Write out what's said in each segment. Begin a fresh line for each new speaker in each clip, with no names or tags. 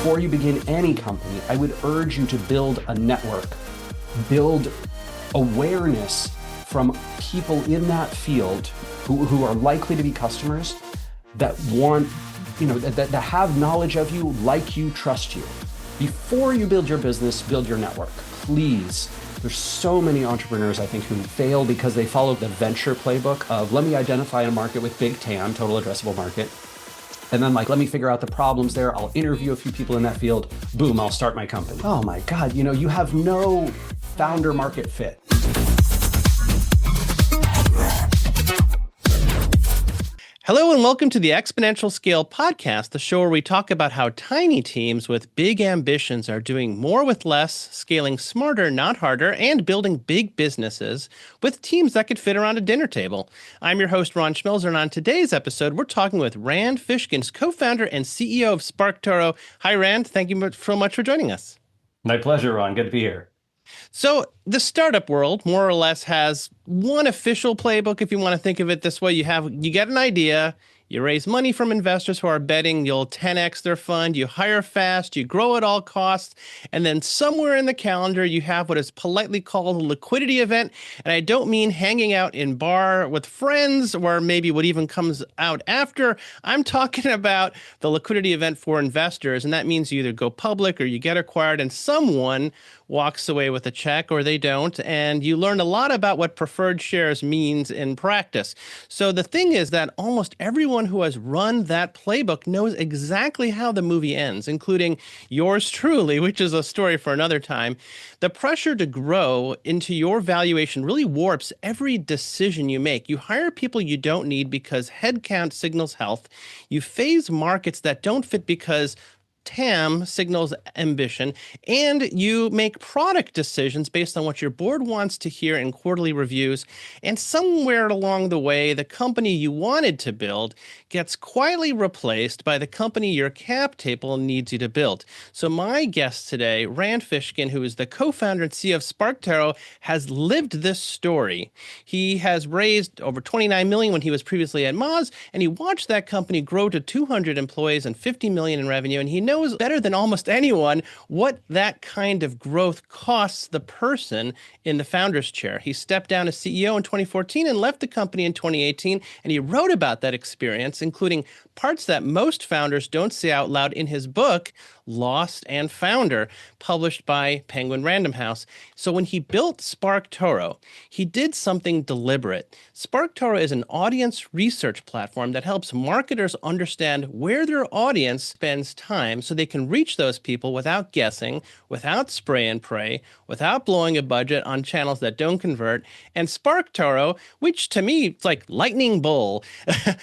before you begin any company, I would urge you to build a network, build awareness from people in that field who are likely to be customers that want, that have knowledge of you, like you, trust you. Before you build your business, build your network, please. There's so many entrepreneurs, I think, who fail because they follow the venture playbook of let me identify a market with big TAM, total addressable market. And then let me figure out the problems there. I'll interview a few people in that field. Boom, I'll start my company. Oh my God, you have no founder market fit.
Hello and welcome to the Exponential Scale podcast, the show where we talk about how tiny teams with big ambitions are doing more with less, scaling smarter, not harder, and building big businesses with teams that could fit around a dinner table. I'm your host, Ron Schmelzer, and on today's episode, we're talking with Rand Fishkin, co-founder and CEO of SparkToro. Hi, Rand. Thank you so much for joining us.
My pleasure, Ron. Good to be here.
So the startup world more or less has one official playbook, if you want to think of it this way. You get an idea, you raise money from investors who are betting you'll 10x their fund, you hire fast, you grow at all costs, and then somewhere in the calendar you have what is politely called a liquidity event. And I don't mean hanging out in bar with friends or maybe what even comes out after. I'm talking about the liquidity event for investors, and that means you either go public or you get acquired and someone walks away with a check or they don't, and you learn a lot about what preferred shares means in practice. So the thing is that almost everyone who has run that playbook knows exactly how the movie ends, including yours truly, which is a story for another time. The pressure to grow into your valuation really warps every decision you make. You hire people you don't need because headcount signals health. You phase markets that don't fit because TAM signals ambition, and you make product decisions based on what your board wants to hear in quarterly reviews. And somewhere along the way, the company you wanted to build gets quietly replaced by the company your cap table needs you to build. So my guest today, Rand Fishkin, who is the co-founder and CEO of SparkToro, has lived this story. He has raised over $29 million when he was previously at Moz, and he watched that company grow to 200 employees and $50 million in revenue, and he knows better than almost anyone what that kind of growth costs the person in the founder's chair. He stepped down as CEO in 2014 and left the company in 2018, and he wrote about that experience, including parts that most founders don't say out loud in his book, Lost and Founder, published by Penguin Random House. So when he built SparkToro, he did something deliberate. SparkToro is an audience research platform that helps marketers understand where their audience spends time so they can reach those people without guessing, without spray and pray, without blowing a budget on channels that don't convert. And SparkToro, which to me, it's like lightning bull,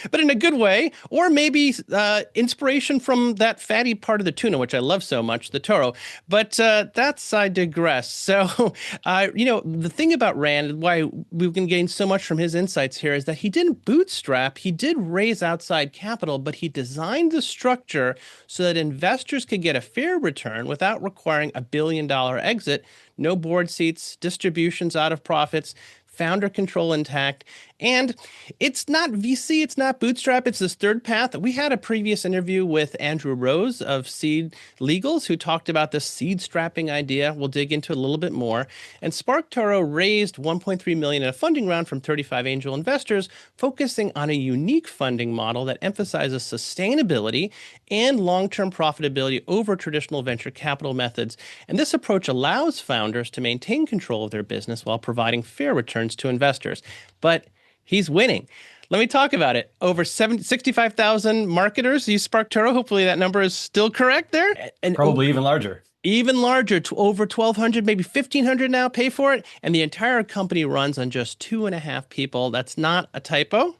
but in a good way, or maybe inspiration from that fatty part of the tuna, which I love so much, the toro. But I digress. So, the thing about Rand, why we can gain so much from his insights here, is that he didn't bootstrap. He did raise outside capital, but he designed the structure so that investors could get a fair return without requiring a $1 billion exit, no board seats, distributions out of profits, founder control intact. And it's not VC, it's not bootstrap, it's this third path. We had a previous interview with Andrew Rose of Seed Legals who talked about the seed strapping idea. We'll dig into it a little bit more. And SparkToro raised $1.3 million in a funding round from 35 angel investors, focusing on a unique funding model that emphasizes sustainability and long-term profitability over traditional venture capital methods. And this approach allows founders to maintain control of their business while providing fair returns to investors. But he's winning. Let me talk about it. Over 65,000 marketers use SparkToro. Hopefully that number is still correct there. And
probably even larger.
Even larger, to over 1,200, maybe 1,500 now pay for it. And the entire company runs on just 2.5 people. That's not a typo.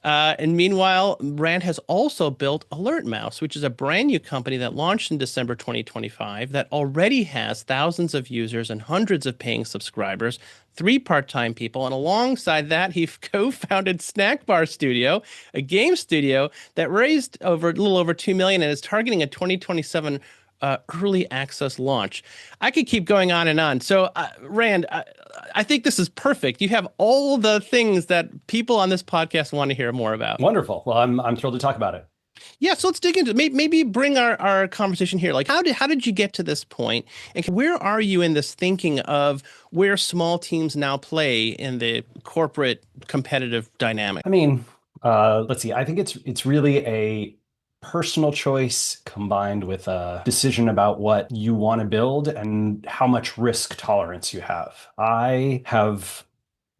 And meanwhile, Rand has also built Alertmouse, which is a brand new company that launched in December 2025 that already has thousands of users and hundreds of paying subscribers, 3 part-time people. And alongside that, he co-founded Snackbar Studio, a game studio that raised a little over $2 million and is targeting a 2027 early access launch. I could keep going on and on. So, Rand, I think this is perfect. You have all the things that people on this podcast want to hear more about.
Wonderful. Well, I'm thrilled to talk about it.
Yeah, so let's dig into maybe bring our conversation here. Like, how did you get to this point, and where are you in this thinking of where small teams now play in the corporate competitive dynamic?
I mean, let's see. I think it's really a personal choice combined with a decision about what you want to build and how much risk tolerance you have. I have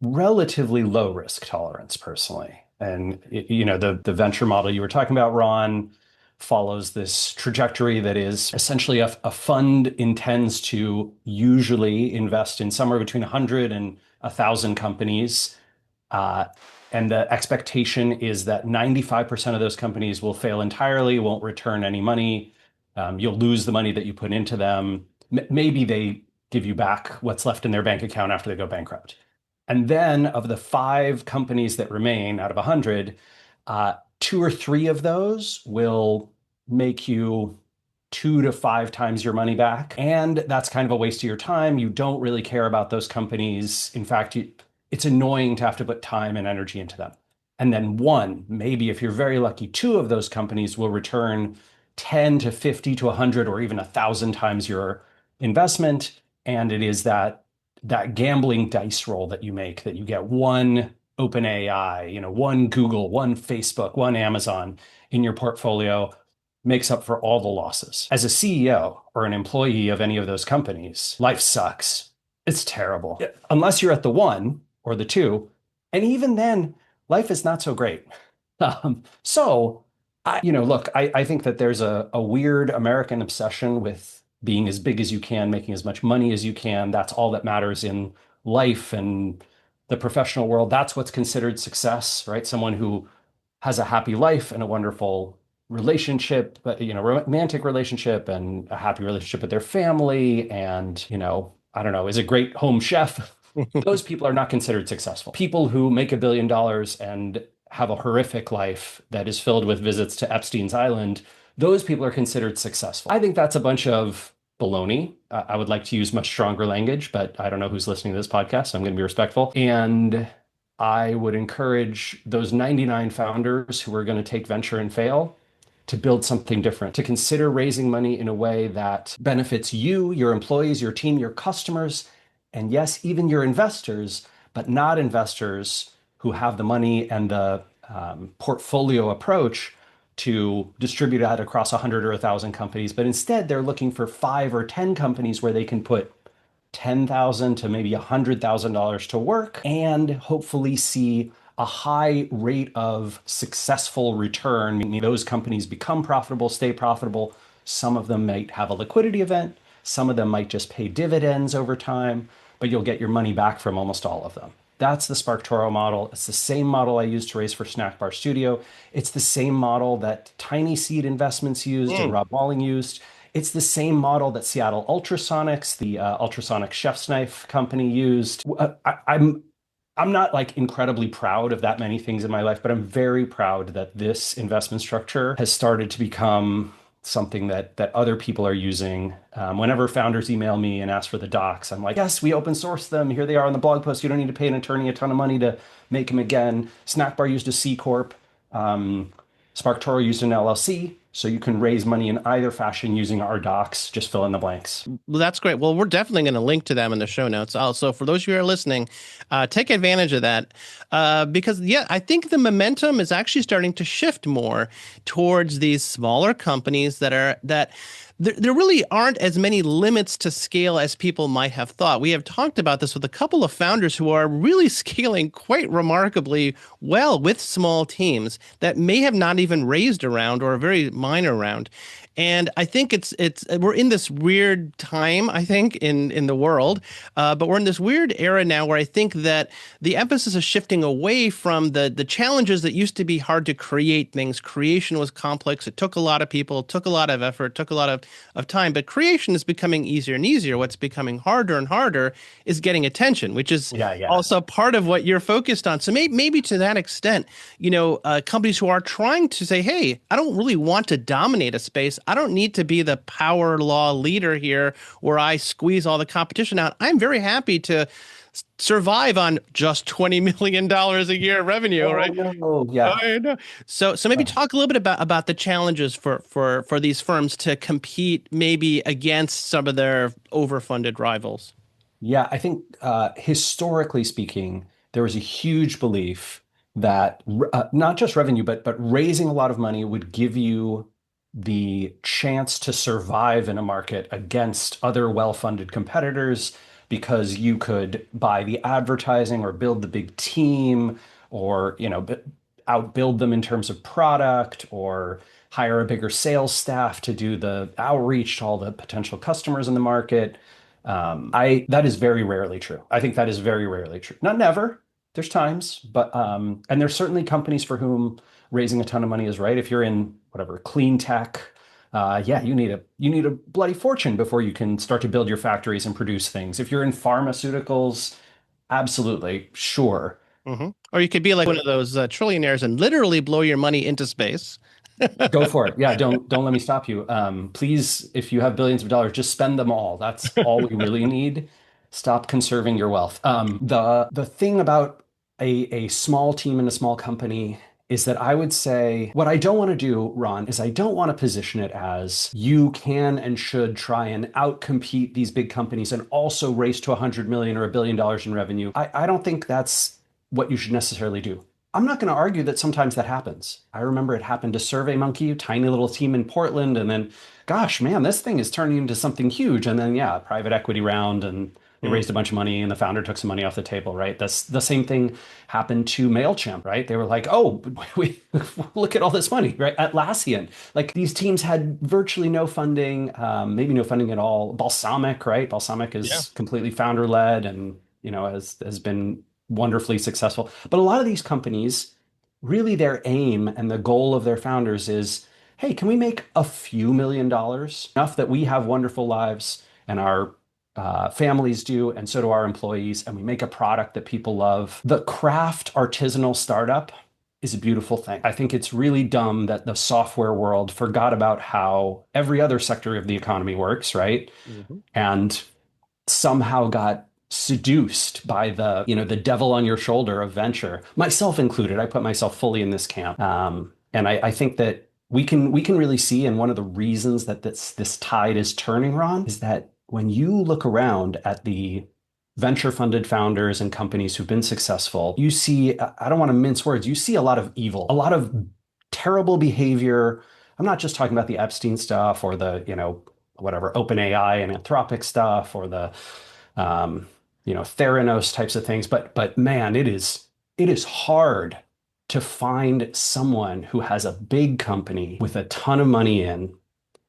relatively low risk tolerance personally. And the venture model you were talking about, Ron, follows this trajectory that is essentially a fund intends to usually invest in somewhere between 100 and 1,000 companies. Uh, and the expectation is that 95% of those companies will fail entirely, won't return any money. You'll lose the money that you put into them. Maybe they give you back what's left in their bank account after they go bankrupt. And then of the 5 companies that remain out of 100, 2 or 3 of those will make you 2 to 5 times your money back. And that's kind of a waste of your time. You don't really care about those companies. In fact, it's annoying to have to put time and energy into them. And then maybe if you're very lucky, 2 of those companies will return 10 to 50 to 100 or even 1,000 times your investment. And it is that gambling dice roll that you make, that you get one OpenAI, one Google, one Facebook, one Amazon in your portfolio, makes up for all the losses. As a CEO or an employee of any of those companies, life sucks. It's terrible. Unless you're at the 1 or the 2. And even then, life is not so great. Look, I think that there's a weird American obsession with being as big as you can, making as much money as you can. That's all that matters in life and the professional world. That's what's considered success, right? Someone who has a happy life and a wonderful relationship, but romantic relationship and a happy relationship with their family, and I don't know, is a great home chef. Those people are not considered successful. People who make $1 billion and have a horrific life that is filled with visits to Epstein's Island, those people are considered successful. I think that's a bunch of baloney. I would like to use much stronger language, but I don't know who's listening to this podcast, so I'm going to be respectful. And I would encourage those 99 founders who are going to take venture and fail to build something different, to consider raising money in a way that benefits you, your employees, your team, your customers, and yes, even your investors, but not investors who have the money and the portfolio approach to distribute that across 100 or 1,000 companies. But instead, they're looking for 5 or 10 companies where they can put $10,000 to maybe $100,000 to work and hopefully see a high rate of successful return, meaning those companies become profitable, stay profitable. Some of them might have a liquidity event. Some of them might just pay dividends over time, but you'll get your money back from almost all of them. That's the SparkToro model. It's the same model I used to raise for Snackbar Studio. It's the same model that Tiny Seed Investments used and Rob Walling used. It's the same model that Seattle Ultrasonics, the ultrasonic chef's knife company, used. I'm not like incredibly proud of that many things in my life, but I'm very proud that this investment structure has started to become something that other people are using. Whenever founders email me and ask for the docs, I'm like, yes, we open source them. Here they are on the blog post. You don't need to pay an attorney a ton of money to make them again. Snackbar used a C Corp. SparkToro used an LLC. So you can raise money in either fashion using our docs. Just fill in the blanks.
Well, that's great. Well, we're definitely going to link to them in the show notes. Also, for those of you who are listening, take advantage of that because, yeah, I think the momentum is actually starting to shift more towards these smaller companies that there really aren't as many limits to scale as people might have thought. We have talked about this with a couple of founders who are really scaling quite remarkably well with small teams that may have not even raised a round or a very minor round. And I think we're in this weird time, I think, in the world, but we're in this weird era now where I think that the emphasis is shifting away from the challenges that used to be hard to create things. Creation was complex. It took a lot of people, it took a lot of effort, it took a lot of time, but creation is becoming easier and easier. What's becoming harder and harder is getting attention, which is also part of what you're focused on. So maybe to that extent, companies who are trying to say, hey, I don't really want to dominate a space. I don't need to be the power law leader here where I squeeze all the competition out. I'm very happy to survive on just $20 million a year revenue,
Oh
right?
no,
Oh,
yeah.
I know. So maybe talk a little bit about the challenges for these firms to compete maybe against some of their overfunded rivals.
Yeah, I think historically speaking, there was a huge belief that not just revenue, but raising a lot of money would give you the chance to survive in a market against other well-funded competitors because you could buy the advertising or build the big team or, outbuild them in terms of product or hire a bigger sales staff to do the outreach to all the potential customers in the market. I that is very rarely true. I think that is very rarely true. Not never. There's times, but and there's certainly companies for whom raising a ton of money is right. If you're in whatever clean tech, yeah, you need a bloody fortune before you can start to build your factories and produce things. If you're in pharmaceuticals, absolutely, sure.
Or you could be like one of those trillionaires and literally blow your money into space.
Go for it. Yeah, don't let me stop you. Please, if you have billions of dollars, just spend them all. That's all we really need. Stop conserving your wealth. The thing about a small team in a small company is that I would say what I don't want to do, Ron, is I don't want to position it as you can and should try and outcompete these big companies and also race to 100 million or $1 billion in revenue. I don't think that's what you should necessarily do. I'm not going to argue that sometimes that happens. I remember it happened to SurveyMonkey, a tiny little team in Portland, and then, gosh, man, this thing is turning into something huge. And then, yeah, private equity round, and they
Mm.
raised a bunch of money, and the founder took some money off the table, right? That's the same thing happened to Mailchimp, right? They were like, oh, we look at all this money, right? Atlassian, like these teams had virtually no funding, maybe no funding at all. Balsamiq, right? Balsamiq
Yeah.
is completely founder led, and has been wonderfully successful. But a lot of these companies, really their aim and the goal of their founders is, hey, can we make a few $1 million, enough that we have wonderful lives and our families do, and so do our employees, and we make a product that people love. The craft artisanal startup is a beautiful thing. I think it's really dumb that the software world forgot about how every other sector of the economy works, right?
Mhm.
And somehow got seduced by the devil on your shoulder of venture, myself included. I put myself fully in this camp, and I think that we can really see, and one of the reasons that this tide is turning, Ron, is that when you look around at the venture funded founders and companies who've been successful, you see, I don't want to mince words, you see a lot of evil, a lot of terrible behavior. I'm not just talking about the Epstein stuff or the, whatever, OpenAI and Anthropic stuff or the, Theranos types of things. But man, it is hard to find someone who has a big company with a ton of money in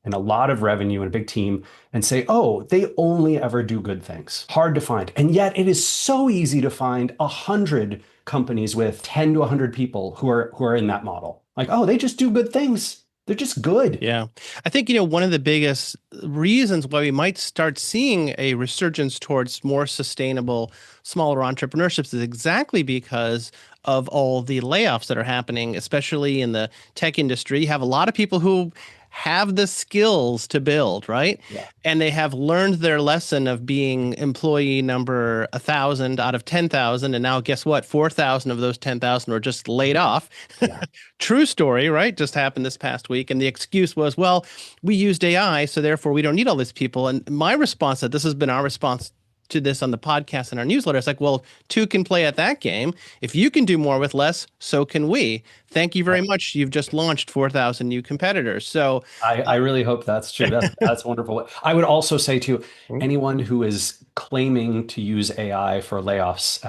and a lot of revenue and a big team and say, oh, they only ever do good things. Hard to find. And yet it is so easy to find 100 companies with 10 to 100 people who are in that model. Like, oh, they just do good things. They're just good.
Yeah. I think, one of the biggest reasons why we might start seeing a resurgence towards more sustainable, smaller entrepreneurships is exactly because of all the layoffs that are happening, especially in the tech industry. You have a lot of people who have the skills to build, right?
Yeah.
And they have learned their lesson of being employee number 1,000 out of 10,000. And now guess what? 4,000 of those 10,000 were just laid off.
Yeah.
True story, right? Just happened this past week. And the excuse was, well, we used AI, so therefore we don't need all these people. And my response to this has been our response to this on the podcast and our newsletter. It's like, well, two can play at that game. If you can do more with less, so can we. Thank you very much. You've just launched 4,000 new competitors. So
I really hope that's true. That's wonderful. I would also say to anyone who is claiming to use AI for layoffs,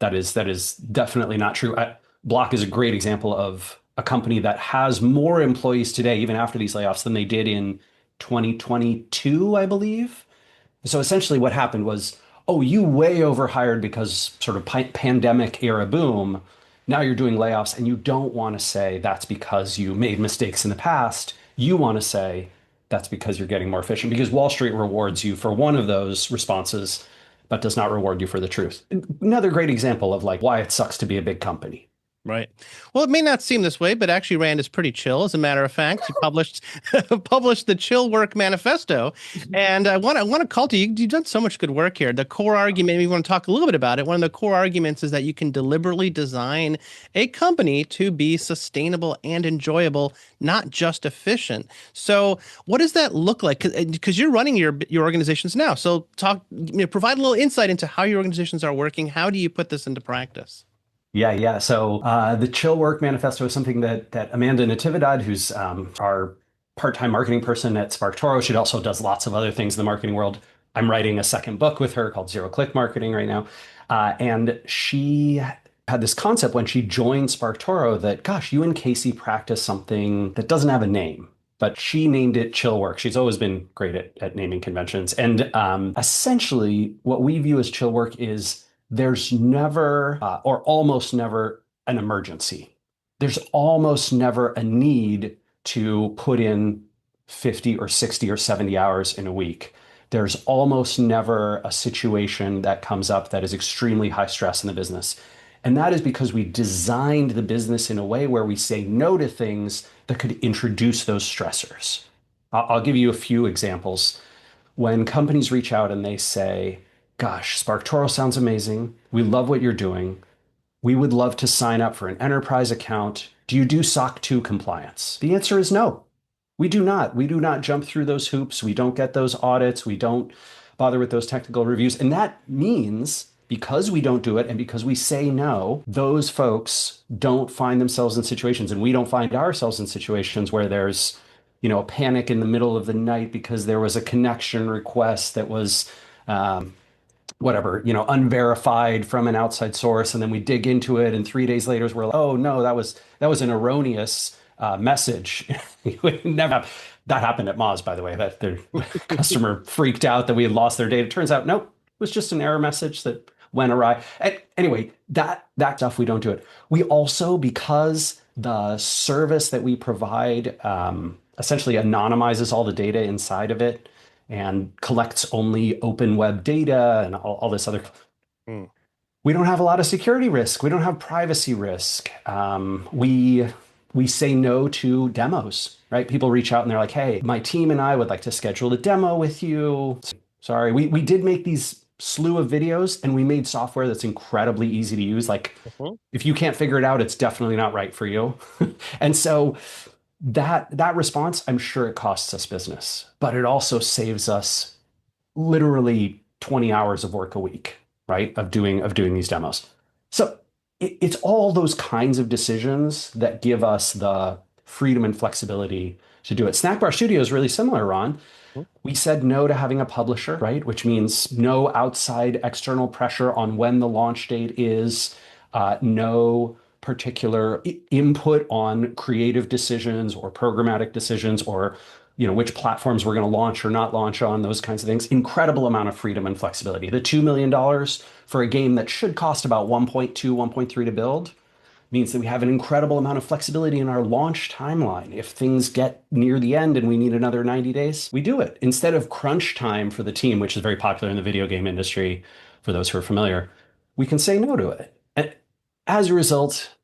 that is definitely not true. Block is a great example of a company that has more employees today, even after these layoffs, than they did in 2022, I believe. So essentially, what happened was, oh, you way overhired because sort of pandemic era boom. Now you're doing layoffs, and you don't want to say that's because you made mistakes in the past. You want to say that's because you're getting more efficient, because Wall Street rewards you for one of those responses, but does not reward you for the truth. Another great example of like why it sucks to be a big company.
Right. Well, it may not seem this way, but actually Rand is pretty chill. As a matter of fact, he published published the Chill Work Manifesto, and I want to call to you. You've done so much good work here. The core argument, we want to talk a little bit about it. One of the core arguments is that you can deliberately design a company to be sustainable and enjoyable, not just efficient. So, what does that look like? Because you're running your organizations now. So, provide a little insight into how your organizations are working. How do you put this into practice?
Yeah. So the Chill Work Manifesto is something that Amanda Natividad, who's our part-time marketing person at SparkToro, she also does lots of other things in the marketing world. I'm writing a second book with her called Zero Click Marketing right now. And she had this concept when she joined SparkToro that, gosh, you and Casey practice something that doesn't have a name. But she named it Chill Work. She's always been great at naming conventions. And essentially, what we view as Chill Work is there's never or almost never an emergency. There's almost never a need to put in 50 or 60 or 70 hours in a week. There's almost never a situation that comes up that is extremely high stress in the business. And that is because we designed the business in a way where we say no to things that could introduce those stressors. I'll give you a few examples. When companies reach out and they say, gosh, SparkToro sounds amazing. We love what you're doing. We would love to sign up for an enterprise account. Do you do SOC 2 compliance? The answer is no. We do not. We do not jump through those hoops. We don't get those audits. We don't bother with those technical reviews. And that means because we don't do it and because we say no, those folks don't find themselves in situations, and we don't find ourselves in situations where there's, a panic in the middle of the night because there was a connection request that was whatever, unverified from an outside source. And then we dig into it. And 3 days later, we're like, oh no, that was an erroneous message. Never. That happened at Moz, by the way, that the customer freaked out that we had lost their data. Turns out, nope, it was just an error message that went awry. And anyway, that stuff, we don't do it. We also, because the service that we provide essentially anonymizes all the data inside of it and collects only open web data and all this other. Mm. We don't have a lot of security risk. We don't have privacy risk. We say no to demos, right? People reach out and they're like, hey, my team and I would like to schedule a demo with you. Sorry, we did make these slew of videos and we made software that's incredibly easy to use. Like, if you can't figure it out, it's definitely not right for you. And so that response, I'm sure it costs us business, but it also saves us literally 20 hours of work a week, right? Of doing these demos. So it's all those kinds of decisions that give us the freedom and flexibility to do it. Snackbar Studio is really similar, Ron. We said no to having a publisher, right? Which means no outside external pressure on when the launch date is, no particular input on creative decisions or programmatic decisions or which platforms we're going to launch or not launch on, those kinds of things. Incredible amount of freedom and flexibility. The $2 million for a game that should cost about 1.2, 1.3 to build means that we have an incredible amount of flexibility in our launch timeline. If things get near the end and we need another 90 days, we do it. Instead of crunch time for the team, which is very popular in the video game industry, for those who are familiar, we can say no to it. And as a result,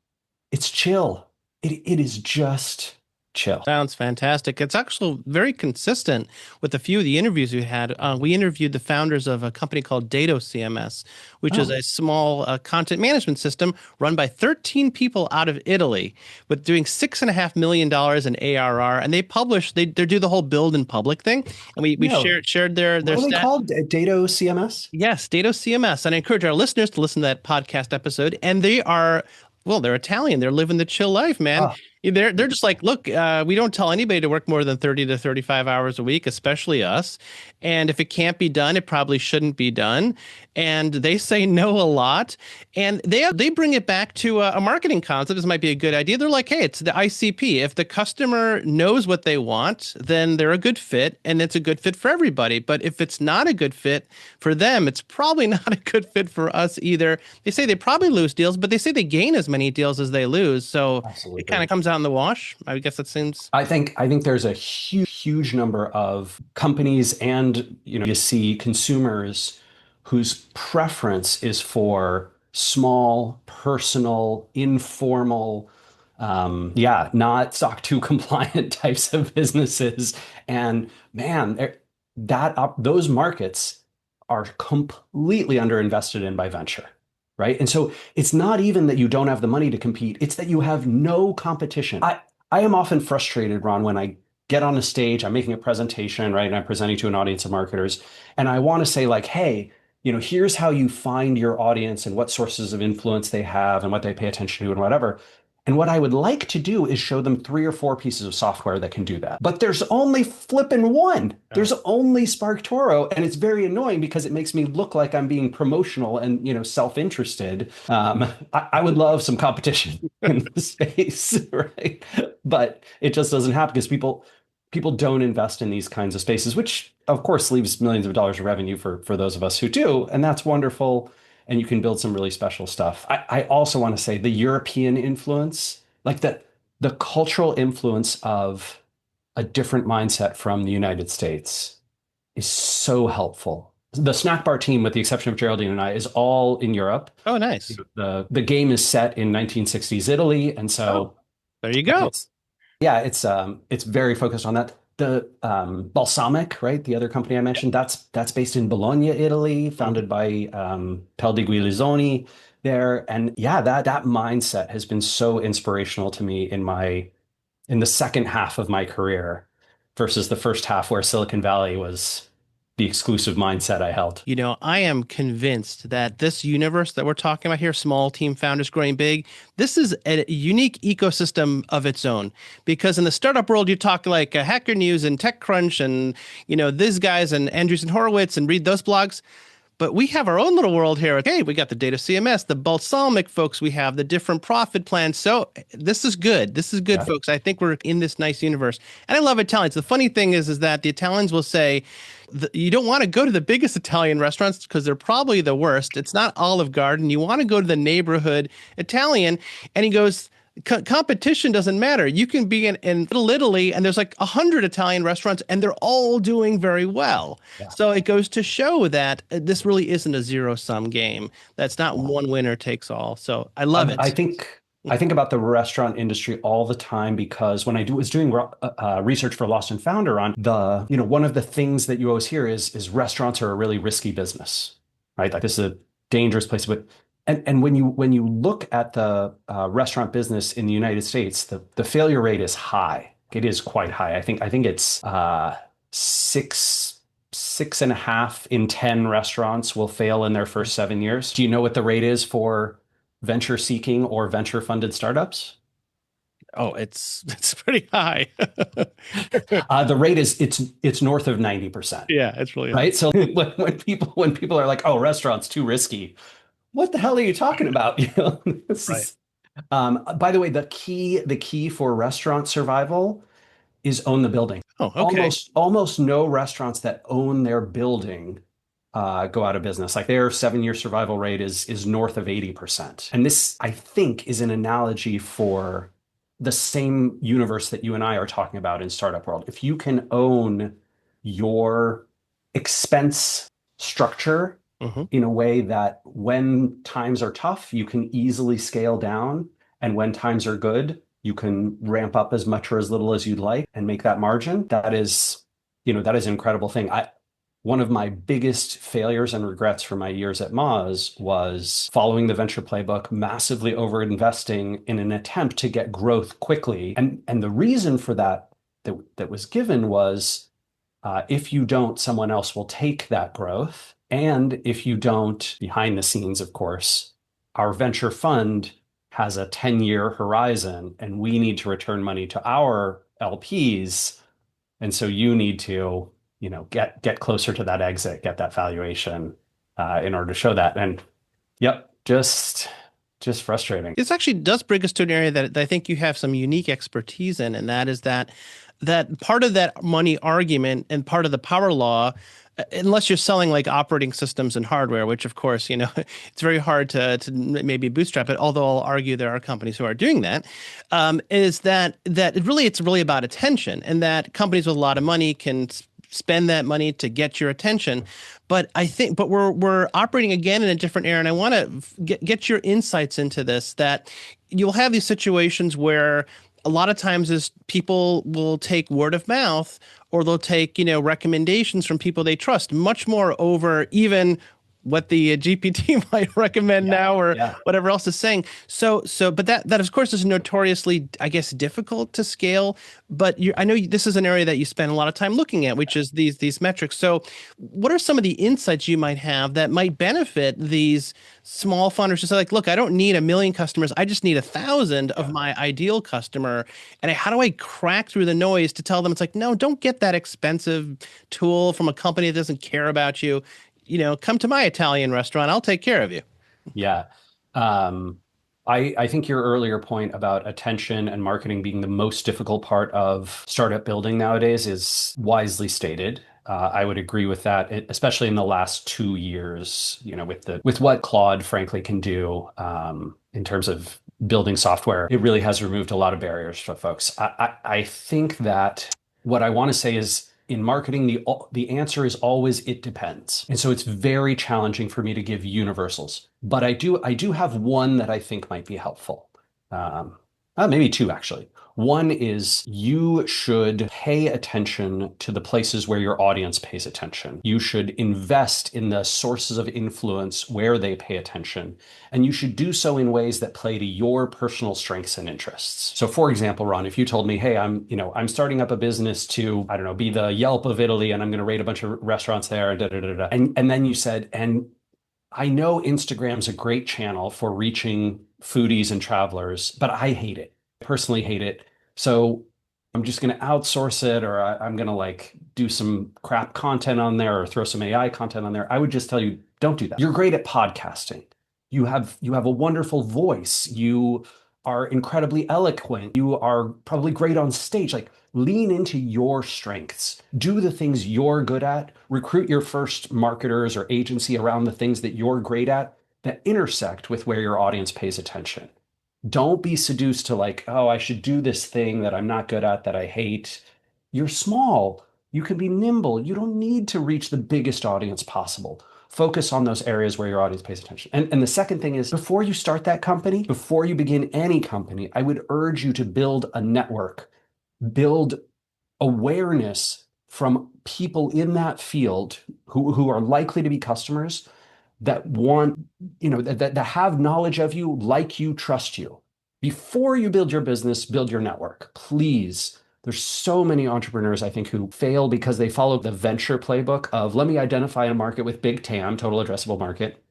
it's chill. It is just chill.
Sounds fantastic. It's actually very consistent with a few of the interviews we had. We interviewed the founders of a company called DatoCMS, which is a small content management system run by 13 people out of Italy, with doing $6.5 million in ARR. And they do the whole build in public thing. And we shared their
what are they called? DatoCMS?
Yes, DatoCMS. And I encourage our listeners to listen to that podcast episode. And they're Italian. They're living the chill life, man. Oh. They're just like, look, we don't tell anybody to work more than 30 to 35 hours a week, especially us. And if it can't be done, it probably shouldn't be done. And they say no a lot. And they bring it back to a marketing concept. This might be a good idea. They're like, hey, it's the ICP. If the customer knows what they want, then they're a good fit, and it's a good fit for everybody. But if it's not a good fit for them, it's probably not a good fit for us either. They say they probably lose deals, but they say they gain as many deals as they lose. So Absolutely. It kind of comes out in the wash. I guess that seems.
I think there's a huge number of companies and you see consumers whose preference is for small, personal, informal, not SOC 2 compliant types of businesses. And man, those markets are completely underinvested in by venture, right? And so it's not even that you don't have the money to compete, it's that you have no competition. I am often frustrated, Ron, when I get on a stage, I'm making a presentation, right? And I'm presenting to an audience of marketers, and I want to say like, hey, here's how you find your audience and what sources of influence they have and what they pay attention to and whatever. And what I would like to do is show them 3 or 4 pieces of software that can do that. But there's only flipping one. There's only SparkToro, and it's very annoying because it makes me look like I'm being promotional and self-interested. I would love some competition in the space, right? But it just doesn't happen because people don't invest in these kinds of spaces, which of course leaves millions of dollars of revenue for those of us who do, and that's wonderful. And you can build some really special stuff. I also want to say the European influence, like the cultural influence of a different mindset from the United States is so helpful. The Snackbar team, with the exception of Geraldine and I, is all in Europe.
Oh, nice.
The game is set in 1960s Italy, and so
there you go.
It's very focused on that. The Balsamiq, right? The other company I mentioned, that's based in Bologna, Italy, founded by Pel di Guilizzoni there. And yeah, that mindset has been so inspirational to me in the second half of my career versus the first half where Silicon Valley was the exclusive mindset I held.
I am convinced that this universe that we're talking about here, small team founders growing big, this is a unique ecosystem of its own. Because in the startup world, you talk like Hacker News and TechCrunch and, these guys and Andreessen Horowitz and read those blogs. But we have our own little world here. Okay, we got the DatoCMS, the Balsamiq folks, we have the different profit plans. So this is good. This is good, yeah. Folks. I think we're in this nice universe. And I love Italians. The funny thing is that the Italians will say, you don't want to go to the biggest Italian restaurants because they're probably the worst. It's not Olive Garden. You want to go to the neighborhood Italian. And he goes, competition doesn't matter. You can be in Little Italy and there's like 100 Italian restaurants and they're all doing very well. Yeah. So it goes to show that this really isn't a zero-sum game. That's not one winner takes all. So I love it.
I think about the restaurant industry all the time because when I was doing research for Lost and Founder on one of the things that you always hear is restaurants are a really risky business, right? Like this is a dangerous place. But and when you look at the restaurant business in the United States, the failure rate is high. It is quite high. I think it's 6.5 in 10 restaurants will fail in their first 7 years. Do you know what the rate is for venture seeking or venture funded startups?
Oh, it's pretty high.
The rate is it's north of 90%.
Yeah, it's really high.
Right. So when people are like, oh, restaurants too risky, what the hell are you talking about? Right. By the way, the key for restaurant survival is own the building.
Oh, okay.
Almost no restaurants that own their building go out of business. Like their 7-year survival rate is north of 80%. And this, I think, is an analogy for the same universe that you and I are talking about in startup world. If you can own your expense structure in a way that when times are tough, you can easily scale down, and when times are good, you can ramp up as much or as little as you'd like and make that margin. That is an incredible thing. One of my biggest failures and regrets for my years at Moz was following the venture playbook, massively over-investing in an attempt to get growth quickly. And the reason for that was given was if you don't, someone else will take that growth. And if you don't, behind the scenes, of course, our venture fund has a 10-year horizon and we need to return money to our LPs. And so you need to get closer to that exit, get that valuation in order to show that. And yep, just frustrating.
This actually does bring us to an area that I think you have some unique expertise in, and that is that part of that money argument and part of the power law, unless you're selling like operating systems and hardware, which of course, it's very hard to maybe bootstrap it, although I'll argue there are companies who are doing that, is that it's really about attention, and that companies with a lot of money can spend that money to get your attention. But I think, but we're operating again in a different era, and I want to get your insights into this. That you'll have these situations where a lot of times is people will take word of mouth, or they'll take, recommendations from people they trust much more over even what the GPT might recommend now, or whatever else is saying. So, but that of course is notoriously, I guess, difficult to scale. But I know this is an area that you spend a lot of time looking at, which is these metrics. So, what are some of the insights you might have that might benefit these small funders to say, like, look, I don't need 1 million customers. I just need 1,000 of my ideal customer. And how do I crack through the noise to tell them it's like, no, don't get that expensive tool from a company that doesn't care about you. Come to my Italian restaurant. I'll take care of you.
Yeah. I think your earlier point about attention and marketing being the most difficult part of startup building nowadays is wisely stated. I would agree with that, especially in the last 2 years, with what Claude frankly can do in terms of building software. It really has removed a lot of barriers for folks. I think that what I want to say is, in marketing, the answer is always it depends. And so it's very challenging for me to give universals. But I do have one that I think might be helpful. Maybe two, actually. One is you should pay attention to the places where your audience pays attention. You should invest in the sources of influence where they pay attention. And you should do so in ways that play to your personal strengths and interests. So for example, Ron, if you told me, hey, I'm starting up a business to, I don't know, be the Yelp of Italy, and I'm going to rate a bunch of restaurants there, and then you said, and I know Instagram's a great channel for reaching foodies and travelers, but I hate it. I personally hate it. So I'm just going to outsource it, or I'm going to do some crap content on there, or throw some AI content on there. I would just tell you, don't do that. You're great at podcasting. You have a wonderful voice. You are incredibly eloquent. You are probably great on stage. Lean into your strengths. Do the things you're good at. Recruit your first marketers or agency around the things that you're great at that intersect with where your audience pays attention. Don't be seduced to oh, I should do this thing that I'm not good at, that I hate. You're small. You can be nimble. You don't need to reach the biggest audience possible. Focus on those areas where your audience pays attention. And the second thing is, before you start that company, before you begin any company, I would urge you to build a network, build awareness from people in that field who are likely to be customers, that want, that have knowledge of you, like you, trust you. Before you build your business, build your network, please. There's so many entrepreneurs, I think, who fail because they follow the venture playbook of, let me identify a market with big TAM, total addressable market.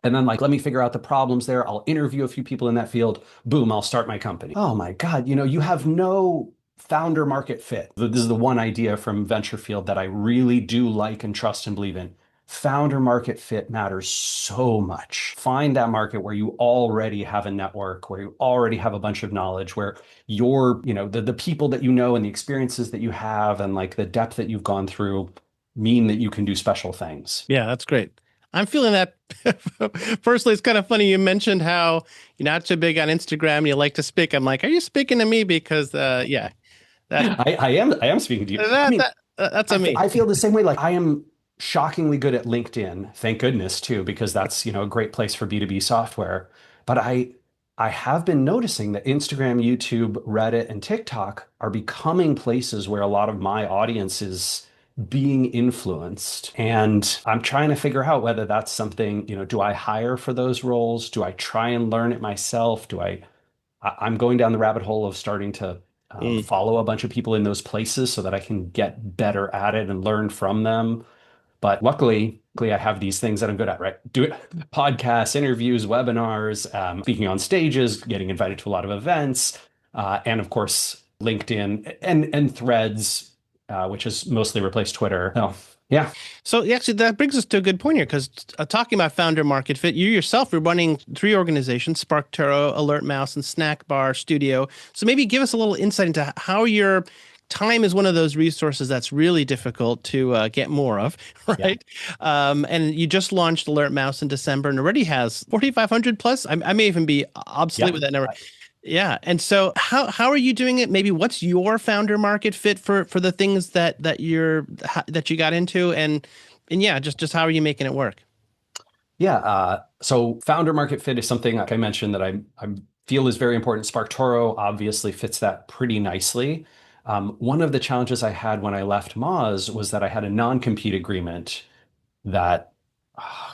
And then let me figure out the problems there. I'll interview a few people in that field. Boom, I'll start my company. Oh my God, you have no founder market fit. This is the one idea from venture field that I really do like and trust and believe in. Founder market fit matters so much. Find that market where you already have a network, where you already have a bunch of knowledge, where you're, the people that and the experiences that you have and the depth that you've gone through mean that you can do special things.
Yeah, that's great. I'm feeling that personally. It's kind of funny. You mentioned how you're not so big on Instagram. You like to speak. I'm like, are you speaking to me? Because yeah,
I am speaking to you.
That's me.
I feel the same way. I am shockingly good at LinkedIn, thank goodness, too, because that's, a great place for B2B software. But I have been noticing that Instagram, YouTube, Reddit, and TikTok are becoming places where a lot of my audience is being influenced. And I'm trying to figure out whether that's something, do I hire for those roles? Do I try and learn it myself? I'm going down the rabbit hole of starting to follow a bunch of people in those places so that I can get better at it and learn from them. But luckily, I have these things that I'm good at, right? Do it, podcasts, interviews, webinars, speaking on stages, getting invited to a lot of events, and of course, LinkedIn and Threads, which has mostly replaced Twitter. Oh, yeah.
So actually, that brings us to a good point here, because talking about founder market fit, you yourself are running 3 organizations: SparkToro, Alertmouse, and Snackbar Studio. So maybe give us a little insight into how your time is one of those resources that's really difficult to get more of, right? Yeah. And you just launched Alertmouse in December and already has 4,500 plus. I may even be obsolete with that number. Yeah. And so how are you doing it? Maybe what's your founder market fit for the things that you got into, and yeah, just how are you making it work?
Yeah. So founder market fit is something like I mentioned that I feel is very important. SparkToro obviously fits that pretty nicely. One of the challenges I had when I left Moz was that I had a non-compete agreement that,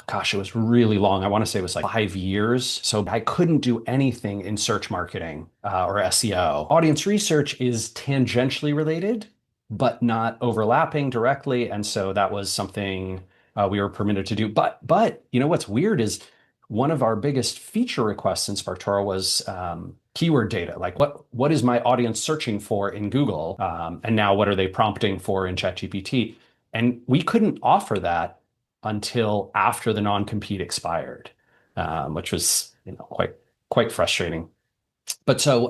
gosh, it was really long. I want to say it was like 5 years. So I couldn't do anything in search marketing or SEO. Audience research is tangentially related, but not overlapping directly. And so that was something we were permitted to do. But you know what's weird is one of our biggest feature requests in SparkToro was keyword data. Like what is my audience searching for in Google? And now what are they prompting for in ChatGPT? And we couldn't offer that until after the non-compete expired, which was quite frustrating. But so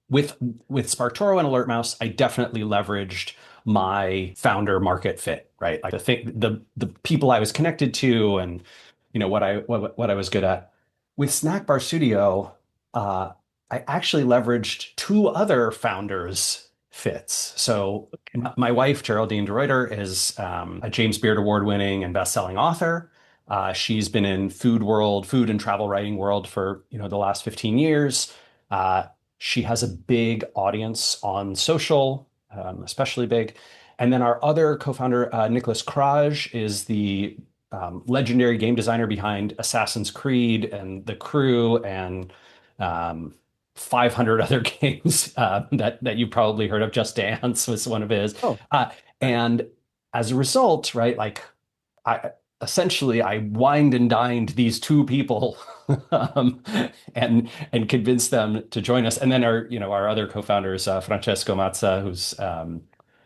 with SparkToro and Alertmouse, I definitely leveraged my founder market fit, right? Like the people I was connected to, and what I was good at. With Snackbar Studio, uh, I actually leveraged two other founders fits. So my wife, Geraldine DeReuter, is a James Beard Award winning and best-selling author. She's been in food and travel writing world for the last 15 years. Uh, she has a big audience on social, especially big. And then our other co-founder, Nicholas Kraj, is the legendary game designer behind Assassin's Creed and The Crew and 500 other games that you've probably heard of. Just Dance was one of his.
Oh,
And as a result, right, like I essentially I wined and dined these two people um, and convinced them to join us. And then our other co-founders, Francesco Mazza, who's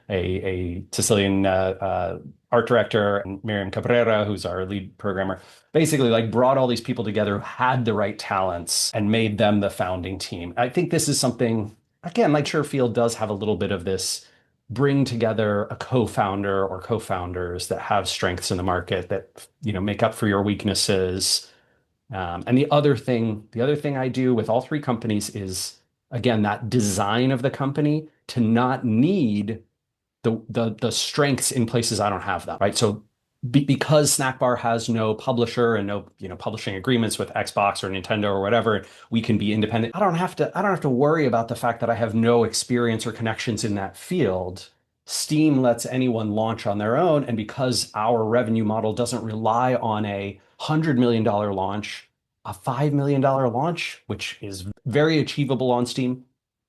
a Sicilian art director, and Miriam Cabrera, who's our lead programmer, basically like brought all these people together who had the right talents and made them the founding team. I think this is something, again, like Surefield does have a little bit of this bring together a co-founder or co-founders that have strengths in the market that make up for your weaknesses. And the other thing I do with all three companies is again that design of the company to not need the strengths in places I don't have them, right? So because Snackbar has no publisher and no publishing agreements with Xbox or Nintendo or whatever, we can be independent. I don't have to worry about the fact that I have no experience or connections in that field. Steam lets anyone launch on their own, and because our revenue model doesn't rely on a $100 million launch, a $5 million launch, which is very achievable on Steam,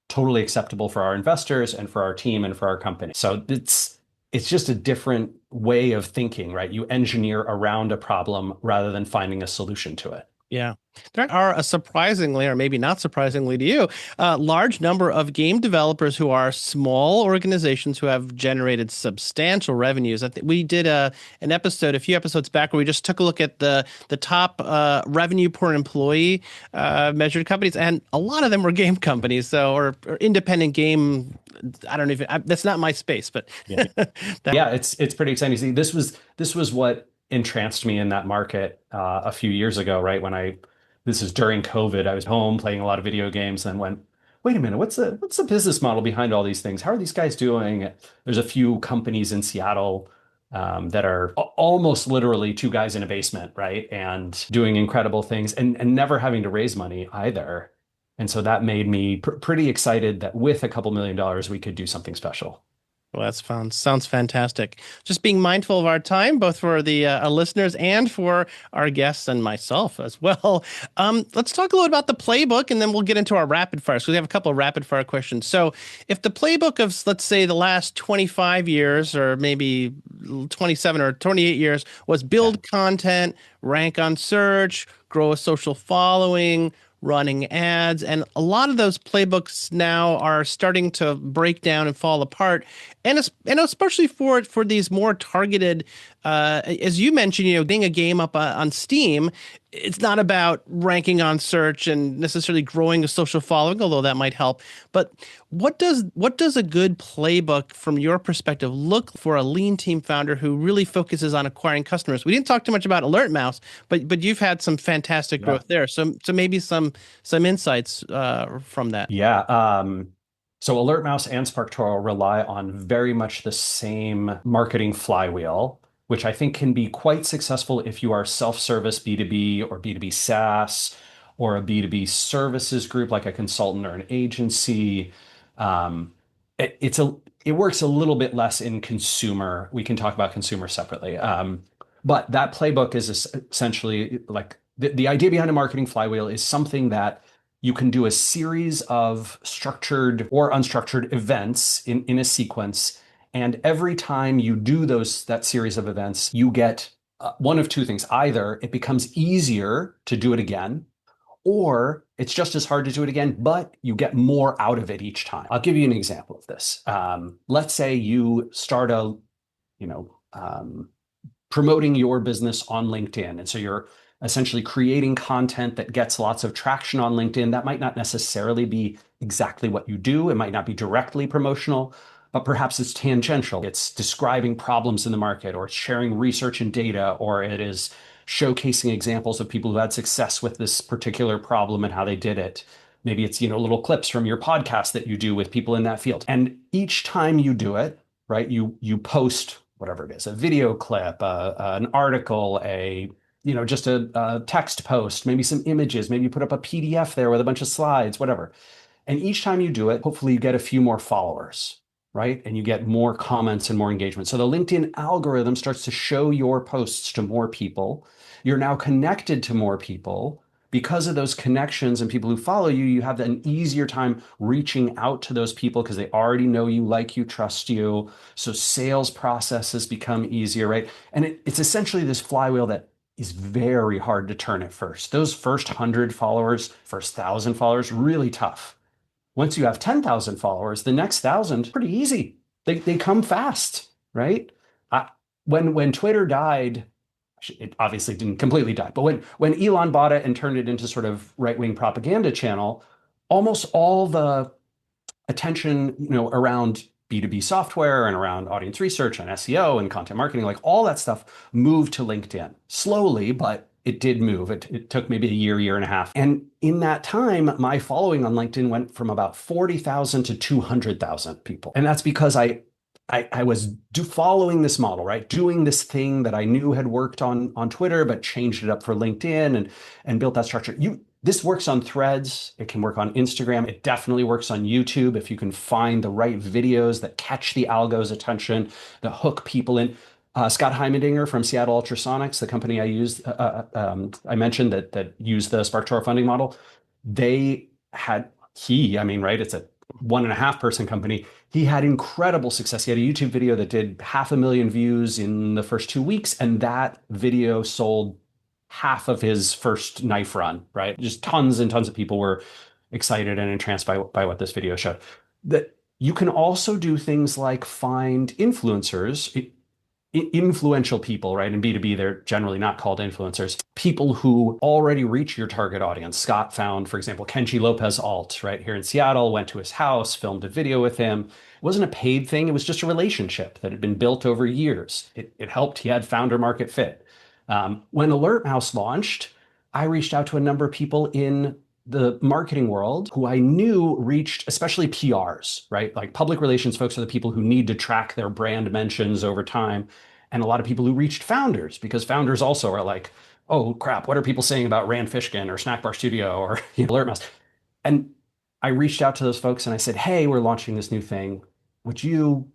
totally acceptable for our investors and for our team and for our company. So it's just a different way of thinking, right? You engineer around a problem rather than finding a solution to it.
yeah. There are a surprisingly, or maybe not surprisingly to you, a large number of game developers who are small organizations who have generated substantial revenues. I think we did an episode a few episodes back where we just took a look at the top revenue per employee measured companies, and a lot of them were game companies, or independent game. I don't even. That's not my space, but
Yeah. Yeah, it's pretty exciting. See, this was what entranced me in that market a few years ago, right? This is during COVID, I was home playing a lot of video games, and went, wait a minute, what's the business model behind all these things? How are these guys doing? There's a few companies in Seattle that are almost literally two guys in a basement, right? And doing incredible things and never having to raise money either. And so that made me pretty excited that with a couple $1 million, we could do something special.
well, that's fun. Sounds fantastic. Just being mindful of our time, both for the listeners and for our guests and myself as well. Let's talk a little about the playbook, and then we'll get into our rapid fire. So we have a couple of rapid fire questions. So if the playbook of, let's say, the last 25 years, or maybe 27 or 28 years, was build content, rank on search, grow a social following, running ads, and a lot of those playbooks now are starting to break down and fall apart, and especially for these more targeted, as you mentioned, getting a game up on Steam, it's not about ranking on search and necessarily growing a social following, although that might help. But what does a good playbook from your perspective look for a lean team founder who really focuses on acquiring customers? We didn't talk too much about Alertmouse, but you've had some fantastic
Yeah.
growth there. So maybe some insights from that.
Yeah. So Alertmouse and SparkToro rely on very much the same marketing flywheel, which I think can be quite successful if you are self-service B2B or B2B SaaS or a B2B services group like a consultant or an agency. Um, it's it works a little bit less in consumer. We can talk about consumer separately. But that playbook is essentially like the idea behind a marketing flywheel is something that you can do a series of structured or unstructured events in a sequence. And every time you do that series of events, you get one of two things. Either it becomes easier to do it again, or it's just as hard to do it again, but you get more out of it each time. I'll give you an example of this. Let's say you start you know, promoting your business on LinkedIn. And so you're essentially creating content that gets lots of traction on LinkedIn. That might not necessarily be exactly what you do. It might not be directly promotional, but perhaps it's tangential. It's describing problems in the market, or it's sharing research and data, or it is showcasing examples of people who had success with this particular problem and how they did it. Maybe it's, little clips from your podcast that you do with people in that field. And each time you do it, right, you post whatever it is, a video clip, an article, just a text post, maybe some images, maybe you put up a PDF there with a bunch of slides, whatever. And each time you do it, hopefully you get a few more followers, right? And you get more comments and more engagement. So the LinkedIn algorithm starts to show your posts to more people. You're now connected to more people. Because of those connections and people who follow you, you have an easier time reaching out to those people because they already know you, like you, trust you. So sales processes become easier, right? And it's essentially this flywheel that is very hard to turn at first. Those first 100 followers, first 1,000 followers, really tough. Once you have 10,000 followers, the next 1,000, pretty easy. They come fast, right? When Twitter died, it obviously didn't completely die, but when Elon bought it and turned it into sort of right-wing propaganda channel, almost all the attention, around B2B software and around audience research and SEO and content marketing, like all that stuff moved to LinkedIn slowly, but it did move. It took maybe a year and a half. And in that time, my following on LinkedIn went from about 40,000 to 200,000 people. And that's because I was following this model, right? Doing this thing that I knew had worked on Twitter, but changed it up for LinkedIn and built that structure. This works on Threads. It can work on Instagram. It definitely works on YouTube if you can find the right videos that catch the algo's attention, that hook people in. Scott Heimendinger from Seattle Ultrasonics, the company I used, I mentioned that used the SparkToro funding model. They had, right? It's a 1.5 person company. He had incredible success. He had a YouTube video that did 500,000 views in the first 2 weeks, and that video sold half of his first knife run, right? Just tons and tons of people were excited and entranced by what this video showed. That you can also do things like find influencers, influential people, right? In B2B, they're generally not called influencers. People who already reach your target audience. Scott found, for example, Kenji Lopez Alt, right here in Seattle, went to his house, filmed a video with him. It wasn't a paid thing. It was just a relationship that had been built over years. It helped. He had founder market fit. When Alertmouse launched, I reached out to a number of people in the marketing world who I knew reached, especially PRs, right? Like public relations folks are the people who need to track their brand mentions over time. And a lot of people who reached founders, because founders also are like, oh crap, what are people saying about Rand Fishkin or Snackbar Studio or Alertmouse? And I reached out to those folks and I said, hey, we're launching this new thing.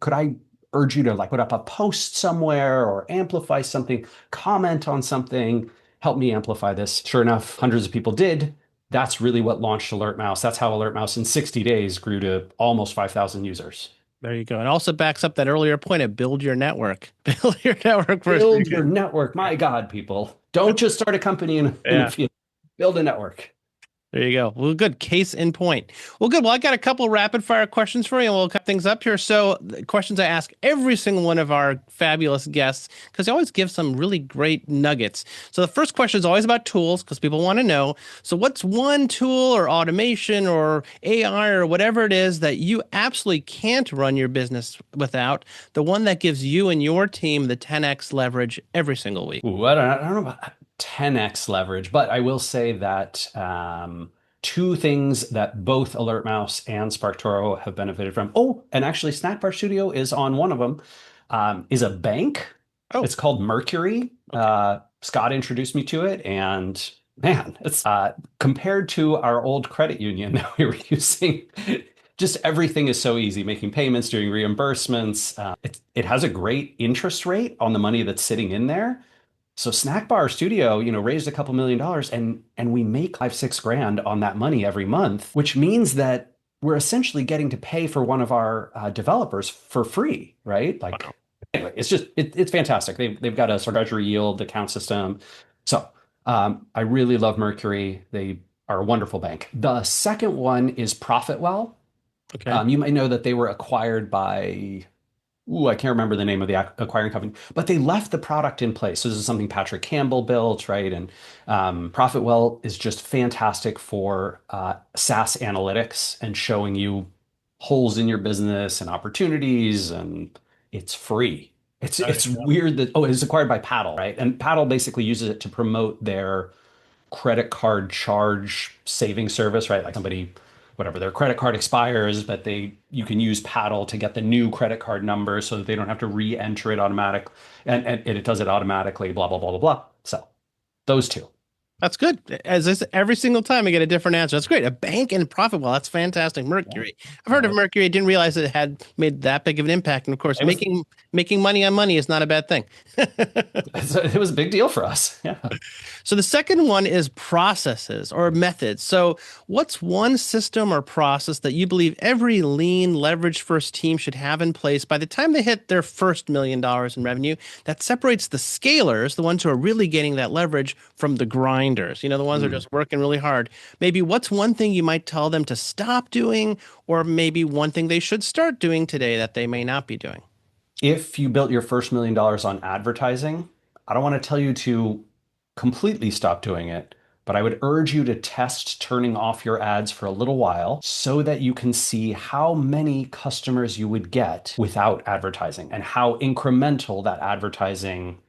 Could I urge you to like put up a post somewhere or amplify something, comment on something, help me amplify this? Sure enough, hundreds of people did. That's really what launched Alertmouse. That's how Alertmouse in 60 days grew to almost 5,000 users.
There you go. And also backs up that earlier point of build your network. Build your network first.
Build your network. My God, people. Don't just start a company in the field. Build a network.
There you go. Well, good. Case in point. Well, good. Well, I got a couple rapid fire questions for you, and we'll cut things up here. So, the questions I ask every single one of our fabulous guests, because they always give some really great nuggets. So, the first question is always about tools, because people want to know. So, what's one tool or automation or AI or whatever it is that you absolutely can't run your business without? The one that gives you and your team the 10x leverage every single week.
Ooh, I don't know about 10x leverage, but I will say that two things that both Alertmouse and SparkToro have benefited from. Oh, and actually, Snackbar Studio is on one of them. Is a bank.
Oh,
It's called Mercury.
okay.
Scott introduced me to it, and man, it's compared to our old credit union that we were using. Just everything is so easy, making payments, doing reimbursements. It has a great interest rate on the money that's sitting in there. So Snackbar Studio, raised a couple $1 million, and we make 5-6 grand on that money every month, which means that we're essentially getting to pay for one of our developers for free, right? Like,
Wow.
anyway, it's fantastic. They've got a treasury yield account system. So I really love Mercury. They are a wonderful bank. The second one is ProfitWell.
Okay.
You might know that they were acquired by, I can't remember the name of the acquiring company, but they left the product in place. So this is something Patrick Campbell built, right? And ProfitWell is just fantastic for SaaS analytics and showing you holes in your business and opportunities, and it's free.
There
It's
you go.
weird that it's acquired by Paddle, right? And Paddle basically uses it to promote their credit card charge saving service, right? Like somebody, whatever, their credit card expires, but you can use Paddle to get the new credit card number so that they don't have to re-enter it automatic, and it does it automatically, blah, blah, blah, blah, blah. So those two.
That's good. As this, every single time I get a different answer. That's great. A bank and ProfitWell. That's fantastic.
Yeah.
Mercury. I've heard of Mercury. I didn't realize it had made that big of an impact. And of course,
It was
making money on money is not a bad thing.
it was a big deal for us. Yeah.
So the second one is processes or methods. So what's one system or process that you believe every lean, leverage first team should have in place by the time they hit their first $1 million in revenue that separates the scalers, the ones who are really getting that leverage, from the grinders, the ones that are
Hmm.
just working really hard? Maybe what's one thing you might tell them to stop doing, or maybe one thing they should start doing today that they may not be doing?
If you built your first $1 million on advertising, I don't want to tell you to completely stop doing it, but I would urge you to test turning off your ads for a little while so that you can see how many customers you would get without advertising and how incremental that advertising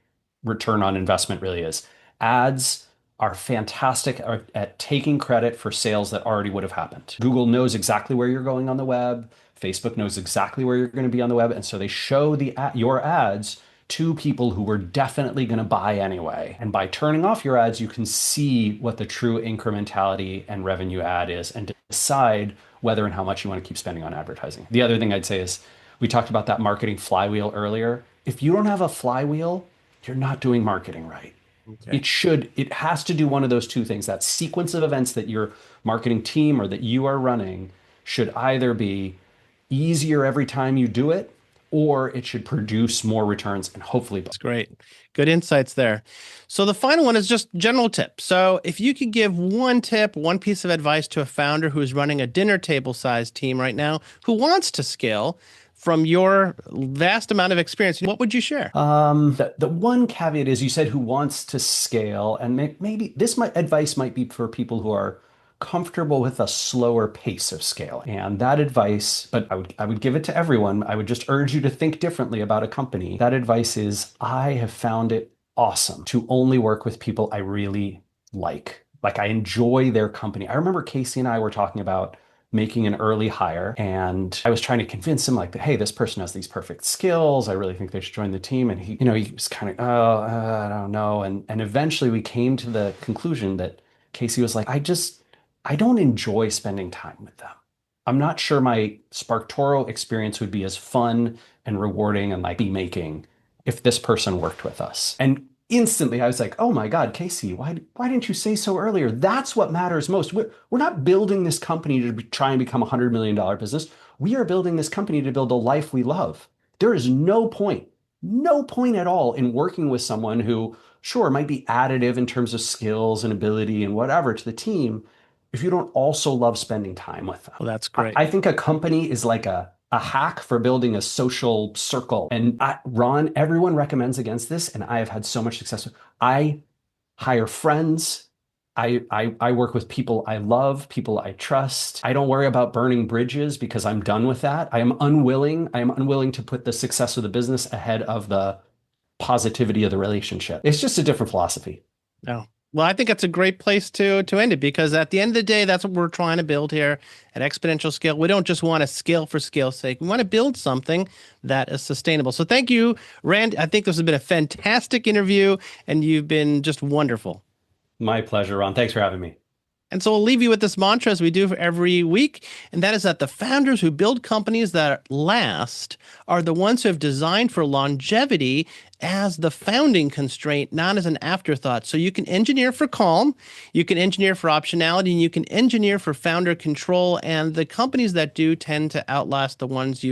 return on investment really is. Ads are fantastic at taking credit for sales that already would have happened. Google knows exactly where you're going on the web. Facebook knows exactly where you're going to be on the web. And so they show your ads to people who were definitely going to buy anyway. And by turning off your ads, you can see what the true incrementality and revenue add is and decide whether and how much you want to keep spending on advertising. The other thing I'd say is we talked about that marketing flywheel earlier. If you don't have a flywheel, you're not doing marketing right.
Okay.
It has to do one of those two things. That sequence of events that your marketing team or that you are running should either be easier every time you do it, or it should produce more returns and hopefully both.
That's great. Good insights there. So the final one is just general tips. So if you could give one tip, one piece of advice to a founder who's running a dinner table sized team right now who wants to scale from your vast amount of experience, what would you share?
The one caveat is you said who wants to scale, and maybe advice might be for people who are comfortable with a slower pace of scale. And that advice, but I would give it to everyone. I would just urge you to think differently about a company. That advice is I have found it awesome to only work with people I really like. Like I enjoy their company. I remember Casey and I were talking about making an early hire, and I was trying to convince him like, hey, this person has these perfect skills. I really think they should join the team. And he was kind of, oh, I don't know. And eventually we came to the conclusion that Casey was like, I don't enjoy spending time with them. I'm not sure my SparkToro experience would be as fun and rewarding and like be making if this person worked with us. And instantly I was like, oh my God, Casey, why didn't you say so earlier? That's what matters most. We're not building this company to try and become a $100 million business. We are building this company to build a life we love. There is no point at all in working with someone who, sure, might be additive in terms of skills and ability and whatever to the team, if you don't also love spending time with them.
Well, that's great.
I think a company is like a hack for building a social circle. And Ron, everyone recommends against this, and I have had so much success. I hire friends. I work with people I love, people I trust. I don't worry about burning bridges because I'm done with that. I am unwilling to put the success of the business ahead of the positivity of the relationship. It's just a different philosophy.
No. Well, I think it's a great place to end it, because at the end of the day, that's what we're trying to build here at Exponential Scale. We don't just want to scale for scale's sake. We want to build something that is sustainable. So thank you, Rand. I think this has been a fantastic interview, and you've been just wonderful.
My pleasure, Ron. Thanks for having me.
And so we'll leave you with this mantra, as we do for every week, and that is that the founders who build companies that last are the ones who have designed for longevity as the founding constraint, not as an afterthought. So you can engineer for calm, you can engineer for optionality, and you can engineer for founder control, and the companies that do tend to outlast the ones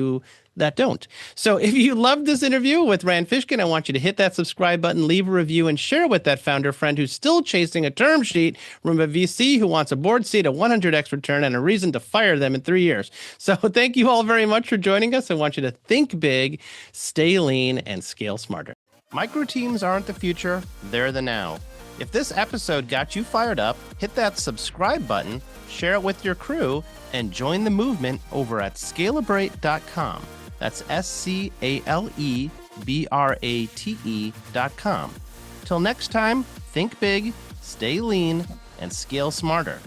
that don't. So if you loved this interview with Rand Fishkin, I want you to hit that subscribe button, leave a review, and share with that founder friend who's still chasing a term sheet from a VC who wants a board seat, a 100x return, and a reason to fire them in 3 years. So thank you all very much for joining us. I want you to think big, stay lean, and scale smarter. Micro teams aren't the future, they're the now. If this episode got you fired up, hit that subscribe button, share it with your crew, and join the movement over at scalebrate.com. That's SCALEBRATE.com. Till next time, think big, stay lean, and scale smarter.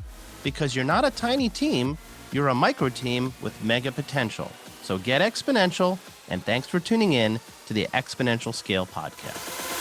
Because you're not a tiny team, you're a micro team with mega potential. So get exponential, and thanks for tuning in to the Exponential Scale Podcast.